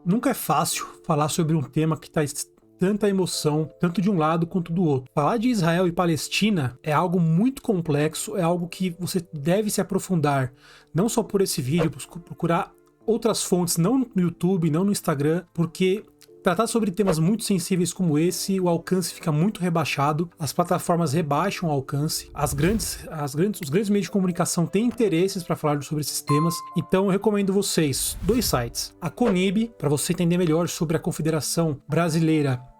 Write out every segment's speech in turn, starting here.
Nunca é fácil falar sobre um tema que traz tanta emoção, tanto de um lado quanto do outro. Falar de Israel e Palestina é algo muito complexo, é algo que você deve se aprofundar, não só por esse vídeo, procurar outras fontes, não no YouTube, não no Instagram, porque tratar sobre temas muito sensíveis como esse, o alcance fica muito rebaixado, as plataformas rebaixam o alcance, os grandes meios de comunicação têm interesses para falar sobre esses temas, então eu recomendo vocês dois sites. A CONIB, para você entender melhor sobre a Confederação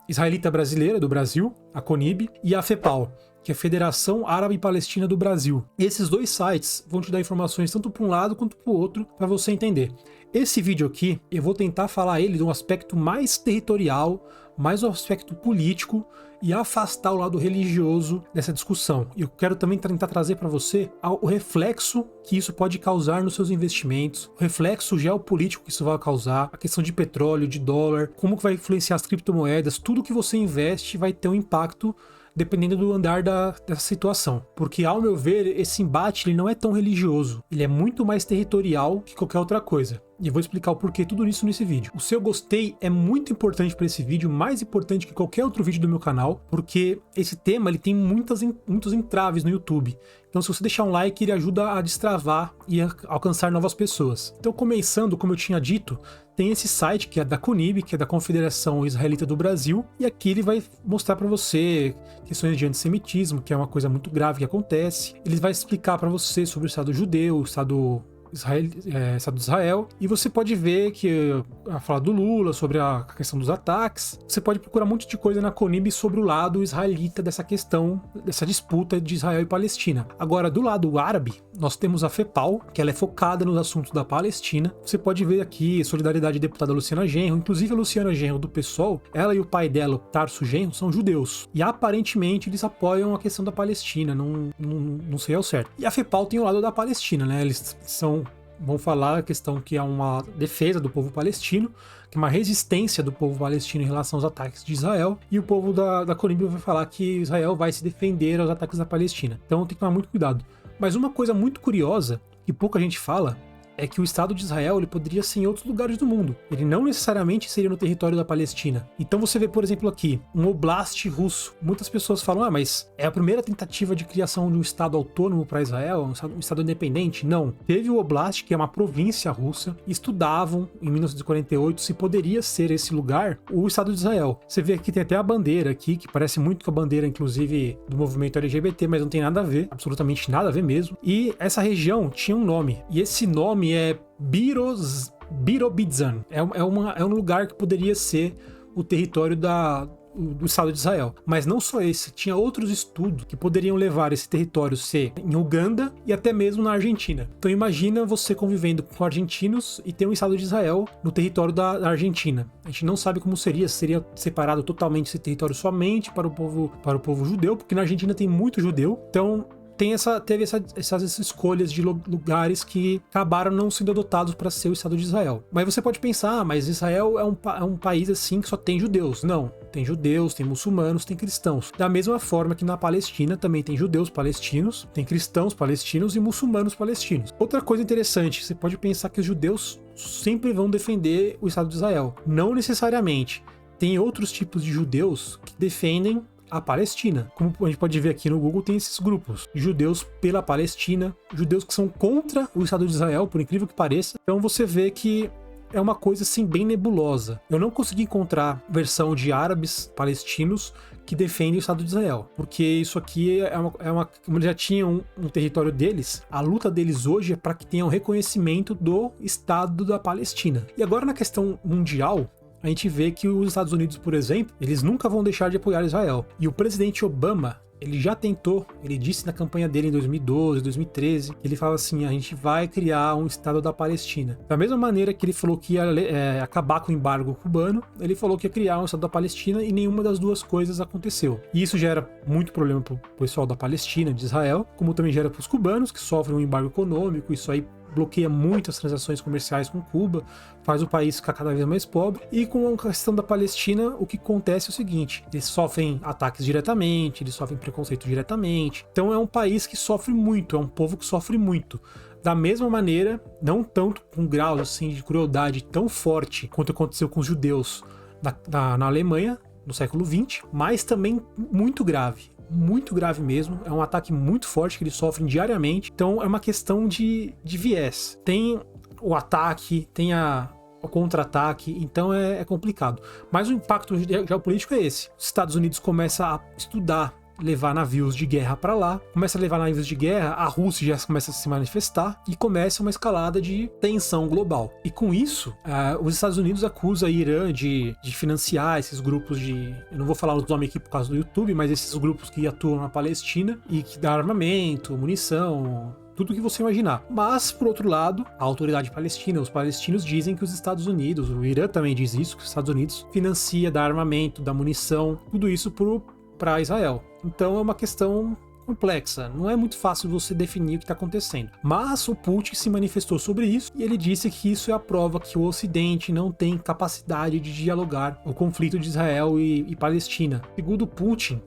Israelita Brasileira do Brasil, a CONIB, e a FEPAL, que é a Federação Árabe e Palestina do Brasil. Esses dois sites vão te dar informações tanto para um lado quanto para o outro, para você entender. Esse vídeo aqui, eu vou tentar falar ele de um aspecto mais territorial, mais um aspecto político e afastar o lado religioso dessa discussão. E eu quero também tentar trazer para você o reflexo que isso pode causar nos seus investimentos, o reflexo geopolítico que isso vai causar, a questão de petróleo, de dólar, como que vai influenciar as criptomoedas, tudo que você investe vai ter um impacto dependendo do andar dessa situação. Porque, ao meu ver, esse embate ele não é tão religioso. Ele é muito mais territorial que qualquer outra coisa. E eu vou explicar o porquê tudo isso nesse vídeo. O seu gostei é muito importante para esse vídeo, mais importante que qualquer outro vídeo do meu canal, porque esse tema ele tem muitos entraves no YouTube. Então, se você deixar um like, ele ajuda a destravar e a alcançar novas pessoas. Então, começando, como eu tinha dito, tem esse site que é da CONIB, que é da Confederação Israelita do Brasil, e aqui ele vai mostrar para você questões de antissemitismo, que é uma coisa muito grave que acontece. Ele vai explicar para você sobre o Estado judeu, o Estado de Israel, e você pode ver que a fala do Lula sobre a questão dos ataques. Você pode procurar um monte de coisa na CONIB sobre o lado israelita dessa questão, dessa disputa de Israel e Palestina. Agora, do lado árabe, nós temos a FEPAL, que ela é focada nos assuntos da Palestina. Você pode ver aqui solidariedade da deputada Luciana Genro, inclusive a Luciana Genro do PSOL, ela e o pai dela, o Tarso Genro, são judeus. E aparentemente eles apoiam a questão da Palestina, não sei ao certo. E a FEPAL tem o lado da Palestina, né? Eles vão falar a questão que é uma defesa do povo palestino, que é uma resistência do povo palestino em relação aos ataques de Israel, e o povo da CONIB vai falar que Israel vai se defender aos ataques da Palestina. Então tem que tomar muito cuidado. Mas uma coisa muito curiosa, que pouca gente fala, é que o Estado de Israel ele poderia ser em outros lugares do mundo. Ele não necessariamente seria no território da Palestina. Então você vê, por exemplo, aqui, um oblast russo. Muitas pessoas falam, mas é a primeira tentativa de criação de um Estado autônomo para Israel, um Estado independente? Não. Teve o oblast, que é uma província russa, e estudavam, em 1948, se poderia ser esse lugar o Estado de Israel. Você vê aqui, tem até a bandeira aqui, que parece muito com a bandeira, inclusive, do movimento LGBT, mas não tem nada a ver, absolutamente nada a ver mesmo. E essa região tinha um nome, e esse nome é Birobidzan. É um lugar que poderia ser o território do Estado de Israel. Mas não só esse, tinha outros estudos que poderiam levar esse território a ser em Uganda e até mesmo na Argentina. Então imagina você convivendo com argentinos e ter um Estado de Israel no território da Argentina. A gente não sabe como seria separado totalmente esse território somente para o povo judeu, porque na Argentina tem muito judeu. Então teve essas escolhas de lugares que acabaram não sendo adotados para ser o Estado de Israel. Mas você pode pensar, mas Israel é um país assim que só tem judeus. Não, tem judeus, tem muçulmanos, tem cristãos. Da mesma forma que na Palestina também tem judeus palestinos, tem cristãos palestinos e muçulmanos palestinos. Outra coisa interessante, você pode pensar que os judeus sempre vão defender o Estado de Israel. Não necessariamente. Tem outros tipos de judeus que defendem a Palestina. Como a gente pode ver aqui no Google, tem esses grupos. Judeus pela Palestina, judeus que são contra o Estado de Israel, por incrível que pareça. Então você vê que é uma coisa assim bem nebulosa. Eu não consegui encontrar versão de árabes palestinos que defendem o Estado de Israel, porque isso aqui como eles já tinham um território deles, a luta deles hoje é para que tenham reconhecimento do Estado da Palestina. E agora na questão mundial, a gente vê que os Estados Unidos, por exemplo, eles nunca vão deixar de apoiar Israel. E o presidente Obama, ele já tentou, ele disse na campanha dele em 2012, 2013, ele fala assim, a gente vai criar um Estado da Palestina. Da mesma maneira que ele falou que ia acabar com o embargo cubano, ele falou que ia criar um Estado da Palestina e nenhuma das duas coisas aconteceu. E isso gera muito problema pro pessoal da Palestina, de Israel, como também gera para os cubanos, que sofrem um embargo econômico, isso aí bloqueia muitas transações comerciais com Cuba, faz o país ficar cada vez mais pobre. E com a questão da Palestina, o que acontece é o seguinte, eles sofrem ataques diretamente, eles sofrem preconceito diretamente. Então é um país que sofre muito, é um povo que sofre muito. da mesma maneira, não tanto com graus assim de crueldade tão forte quanto aconteceu com os judeus na Alemanha no século XX, mas também muito grave mesmo. É um ataque muito forte que eles sofrem diariamente. Então é uma questão de viés. Tem o ataque, tem o contra-ataque, então é complicado. Mas o impacto geopolítico é esse. Os Estados Unidos começam a estudar, levar navios de guerra para lá, começa a levar navios de guerra, a Rússia já começa a se manifestar e começa uma escalada de tensão global. E com isso, os Estados Unidos acusam a Irã de financiar esses grupos eu não vou falar os nomes aqui por causa do YouTube, mas esses grupos que atuam na Palestina e que dão armamento, munição, tudo que você imaginar. Mas, por outro lado, a autoridade palestina, os palestinos dizem que os Estados Unidos, o Irã também diz isso, que os Estados Unidos financia, dá armamento, dá munição, tudo isso para Israel. Então é uma questão complexa, não é muito fácil você definir o que está acontecendo. Mas o Putin se manifestou sobre isso e ele disse que isso é a prova que o Ocidente não tem capacidade de dialogar o conflito de Israel e Palestina. Segundo Putin,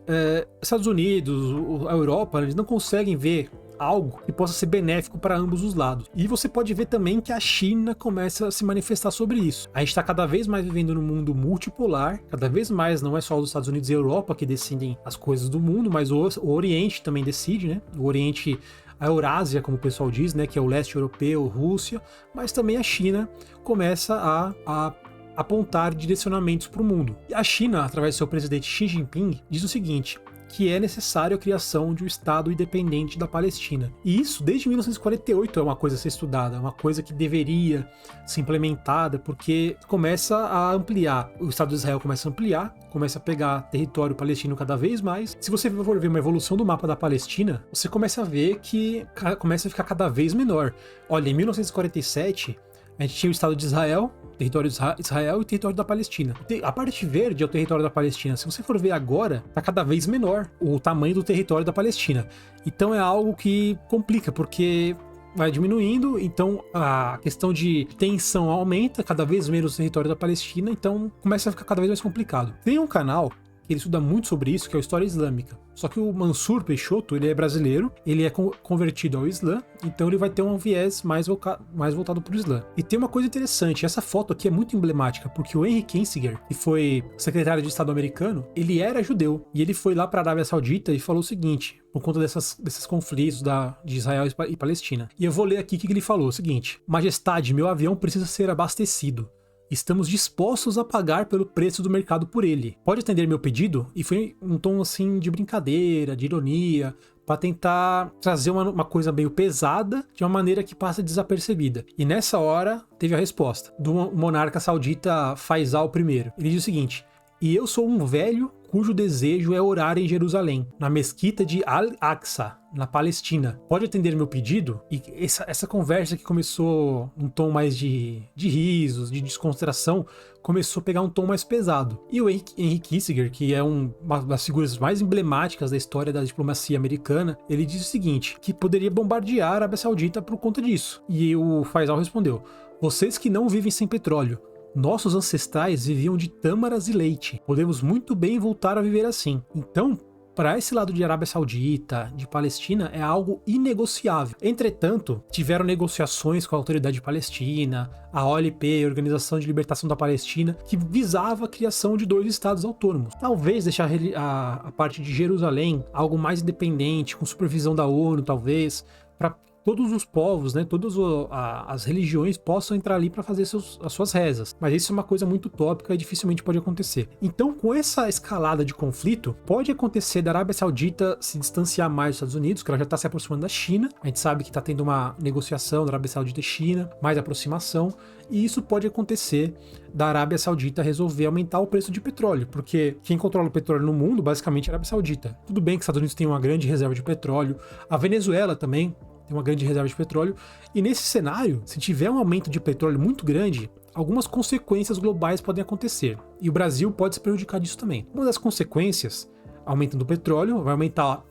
Estados Unidos, a Europa, eles não conseguem ver algo que possa ser benéfico para ambos os lados. E você pode ver também que a China começa a se manifestar sobre isso. A gente está cada vez mais vivendo num mundo multipolar, cada vez mais não é só os Estados Unidos e a Europa que decidem as coisas do mundo, mas o Oriente também decide, né? O Oriente, a Eurásia, como o pessoal diz, né? Que é o leste europeu, Rússia, mas também a China começa a apontar direcionamentos para o mundo. E a China, através do seu presidente Xi Jinping, diz o seguinte: que é necessário a criação de um Estado independente da Palestina. E isso, desde 1948, é uma coisa a ser estudada, é uma coisa que deveria ser implementada, porque começa a ampliar, o Estado de Israel começa a ampliar, começa a pegar território palestino cada vez mais. Se você for ver uma evolução do mapa da Palestina, você começa a ver que começa a ficar cada vez menor. Olha, em 1947, a gente tinha o Estado de Israel, território de Israel e território da Palestina. A parte verde é o território da Palestina. Se você for ver agora, tá cada vez menor o tamanho do território da Palestina. Então é algo que complica, porque vai diminuindo, então a questão de tensão aumenta, cada vez menos o território da Palestina, então começa a ficar cada vez mais complicado. Tem um canal que ele estuda muito sobre isso, que é a História Islâmica. Só que o Mansur Peixoto, ele é brasileiro, ele é convertido ao Islã, então ele vai ter um viés mais voltado para o Islã. E tem uma coisa interessante, essa foto aqui é muito emblemática, porque o Henry Kissinger, que foi secretário de Estado americano, ele era judeu, e ele foi lá para a Arábia Saudita e falou o seguinte, por conta desses conflitos de Israel e Palestina. E eu vou ler aqui o que ele falou, o seguinte: Majestade, meu avião precisa ser abastecido. Estamos dispostos a pagar pelo preço do mercado por ele. Pode atender meu pedido? E foi um tom assim de brincadeira, de ironia, para tentar trazer uma coisa meio pesada de uma maneira que passa desapercebida. E nessa hora teve a resposta do monarca saudita Faisal I. Ele diz o seguinte: e eu sou um velho cujo desejo é orar em Jerusalém, na mesquita de Al-Aqsa, na Palestina. Pode atender meu pedido? E essa conversa que começou um tom mais de risos, de descontração, começou a pegar um tom mais pesado. E o Henry Kissinger, que é uma das figuras mais emblemáticas da história da diplomacia americana, ele diz o seguinte, que poderia bombardear a Arábia Saudita por conta disso. E o Faisal respondeu: vocês que não vivem sem petróleo, nossos ancestrais viviam de tâmaras e leite. Podemos muito bem voltar a viver assim. Então, para esse lado de Arábia Saudita, de Palestina, é algo inegociável. Entretanto, tiveram negociações com a autoridade palestina, a OLP, a Organização de Libertação da Palestina, que visava a criação de 2 estados autônomos. Talvez deixar a parte de Jerusalém algo mais independente, com supervisão da ONU, talvez, para todos os povos, né, todas as religiões possam entrar ali para fazer as suas rezas. Mas isso é uma coisa muito utópica e dificilmente pode acontecer. Então, com essa escalada de conflito, pode acontecer da Arábia Saudita se distanciar mais dos Estados Unidos, que ela já está se aproximando da China. A gente sabe que está tendo uma negociação da Arábia Saudita e China, mais aproximação. E isso pode acontecer da Arábia Saudita resolver aumentar o preço de petróleo, porque quem controla o petróleo no mundo, basicamente, é a Arábia Saudita. Tudo bem que os Estados Unidos têm uma grande reserva de petróleo, a Venezuela também tem uma grande reserva de petróleo, e nesse cenário, se tiver um aumento de petróleo muito grande, algumas consequências globais podem acontecer, e o Brasil pode se prejudicar disso também. Uma das consequências, aumentando o petróleo, vai aumentar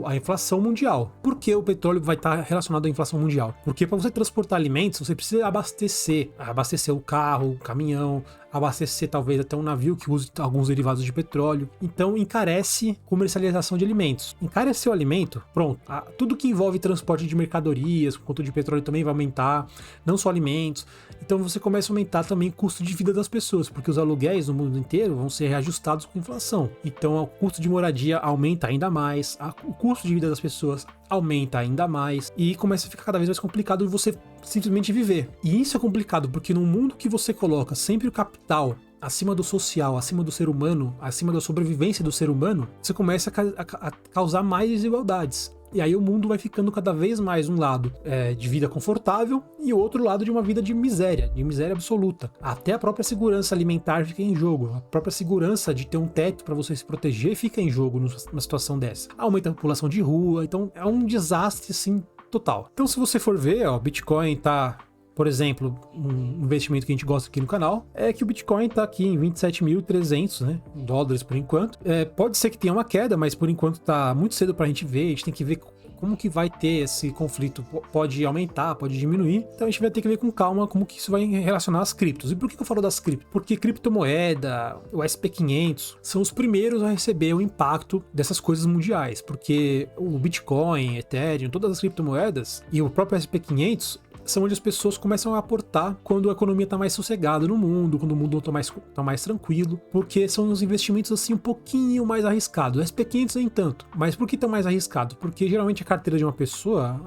a inflação mundial. Por que o petróleo vai estar relacionado à inflação mundial? Porque para você transportar alimentos, você precisa abastecer o carro, o caminhão, abastecer talvez até um navio que use alguns derivados de petróleo. Então encarece comercialização de alimentos. Encarece o alimento, pronto. Tudo que envolve transporte de mercadorias, quanto de petróleo também vai aumentar, não só alimentos. Então você começa a aumentar também o custo de vida das pessoas, porque os aluguéis no mundo inteiro vão ser reajustados com a inflação. Então o custo de moradia aumenta ainda mais, o custo de vida das pessoas aumenta ainda mais e começa a ficar cada vez mais complicado você simplesmente viver. E isso é complicado porque no mundo que você coloca sempre o capital acima do social, acima do ser humano, acima da sobrevivência do ser humano, você começa a causar mais desigualdades. E aí o mundo vai ficando cada vez mais um lado de vida confortável e o outro lado de uma vida de miséria absoluta. Até a própria segurança alimentar fica em jogo, a própria segurança de ter um teto para você se proteger fica em jogo numa situação dessa. Aumenta a população de rua, então é um desastre assim total. Então se você for ver, o Bitcoin tá... Por exemplo, um investimento que a gente gosta aqui no canal é que o Bitcoin está aqui em 27.300, né, dólares por enquanto. Pode ser que tenha uma queda, mas por enquanto está muito cedo para a gente ver. A gente tem que ver como que vai ter esse conflito. Pode aumentar, pode diminuir. Então a gente vai ter que ver com calma como que isso vai relacionar às criptos. E por que eu falo das criptos? Porque criptomoeda, o SP500, são os primeiros a receber o impacto dessas coisas mundiais. Porque o Bitcoin, Ethereum, todas as criptomoedas e o próprio SP500 são onde as pessoas começam a aportar quando a economia está mais sossegada no mundo, quando o mundo está mais tranquilo, porque são uns investimentos assim um pouquinho mais arriscados. Os SP500 nem tanto, mas por que tão mais arriscado? Porque geralmente a carteira de uma pessoa,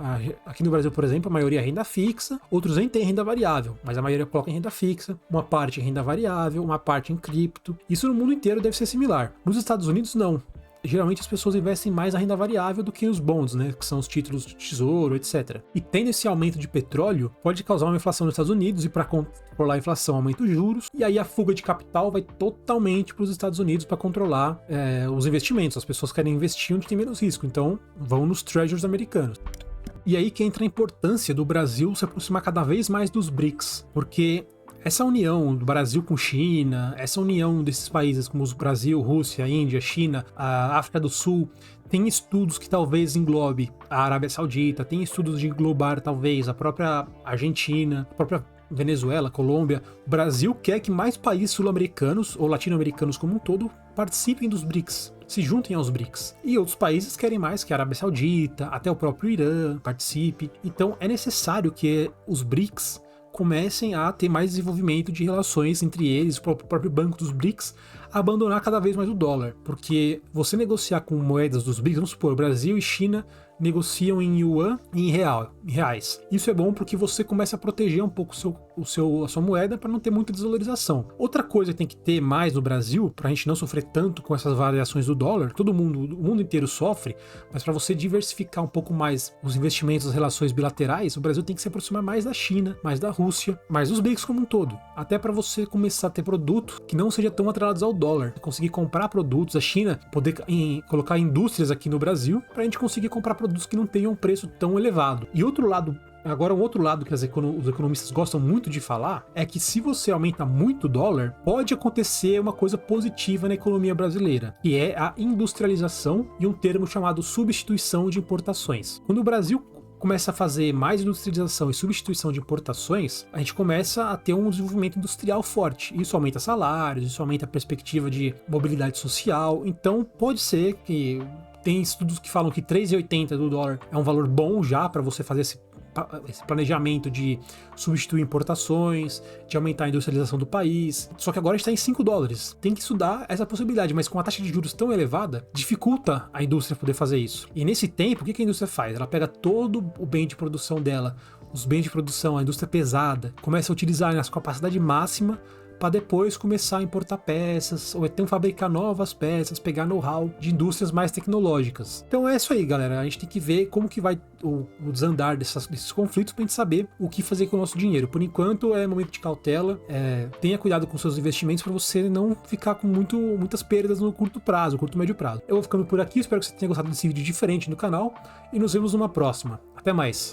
aqui no Brasil, por exemplo, a maioria é renda fixa, outros nem tem renda variável, mas a maioria coloca em renda fixa, uma parte em renda variável, uma parte em cripto. Isso no mundo inteiro deve ser similar. Nos Estados Unidos, não. Geralmente as pessoas investem mais na renda variável do que os bonds, né, que são os títulos de tesouro, etc. E tendo esse aumento de petróleo, pode causar uma inflação nos Estados Unidos e para controlar a inflação aumenta os juros, e aí a fuga de capital vai totalmente para os Estados Unidos para controlar os investimentos. As pessoas querem investir onde tem menos risco, então vão nos treasuries americanos. E aí que entra a importância do Brasil se aproximar cada vez mais dos BRICS, porque essa união do Brasil com China, essa união desses países como o Brasil, Rússia, Índia, China, a África do Sul, tem estudos que talvez englobe a Arábia Saudita, tem estudos de englobar talvez a própria Argentina, a própria Venezuela, Colômbia. O Brasil quer que mais países sul-americanos ou latino-americanos como um todo participem dos BRICS, se juntem aos BRICS. E outros países querem mais que a Arábia Saudita, até o próprio Irã participe. Então é necessário que os BRICS comecem a ter mais desenvolvimento de relações entre eles, o próprio banco dos BRICS, abandonar cada vez mais o dólar, porque você negociar com moedas dos BRICS, vamos supor, Brasil e China negociam em yuan e em reais. Isso é bom porque você começa a proteger um pouco a sua moeda para não ter muita desvalorização. Outra coisa que tem que ter mais no Brasil, para a gente não sofrer tanto com essas variações do dólar, o mundo inteiro sofre, mas para você diversificar um pouco mais os investimentos, as relações bilaterais, o Brasil tem que se aproximar mais da China, mais da Rússia, mais dos BRICS como um todo. Até para você começar a ter produto que não seja tão atrelados ao dólar, conseguir comprar produtos, a China poder colocar indústrias aqui no Brasil, para a gente conseguir comprar produtos que não tenham um preço tão elevado. E um outro lado que os economistas gostam muito de falar é que se você aumenta muito o dólar, pode acontecer uma coisa positiva na economia brasileira, que é a industrialização e um termo chamado substituição de importações. Quando o Brasil começa a fazer mais industrialização e substituição de importações, a gente começa a ter um desenvolvimento industrial forte. Isso aumenta salários, isso aumenta a perspectiva de mobilidade social. Então pode ser que tem estudos que falam que 3,80 do dólar é um valor bom já para você fazer esse planejamento de substituir importações, de aumentar a industrialização do país. Só que agora está em 5 dólares. Tem que estudar essa possibilidade, mas com a taxa de juros tão elevada, dificulta a indústria poder fazer isso. E nesse tempo, o que a indústria faz? Ela pega todo o bem de produção dela, os bens de produção, a indústria pesada, começa a utilizar na sua capacidade máxima para depois começar a importar peças, ou então fabricar novas peças, pegar know-how de indústrias mais tecnológicas. Então é isso aí, galera. A gente tem que ver como que vai o desandar desses conflitos para a gente saber o que fazer com o nosso dinheiro. Por enquanto é momento de cautela, tenha cuidado com seus investimentos para você não ficar com muitas perdas no curto médio prazo. Eu vou ficando por aqui, espero que você tenha gostado desse vídeo diferente no canal e nos vemos numa próxima. Até mais!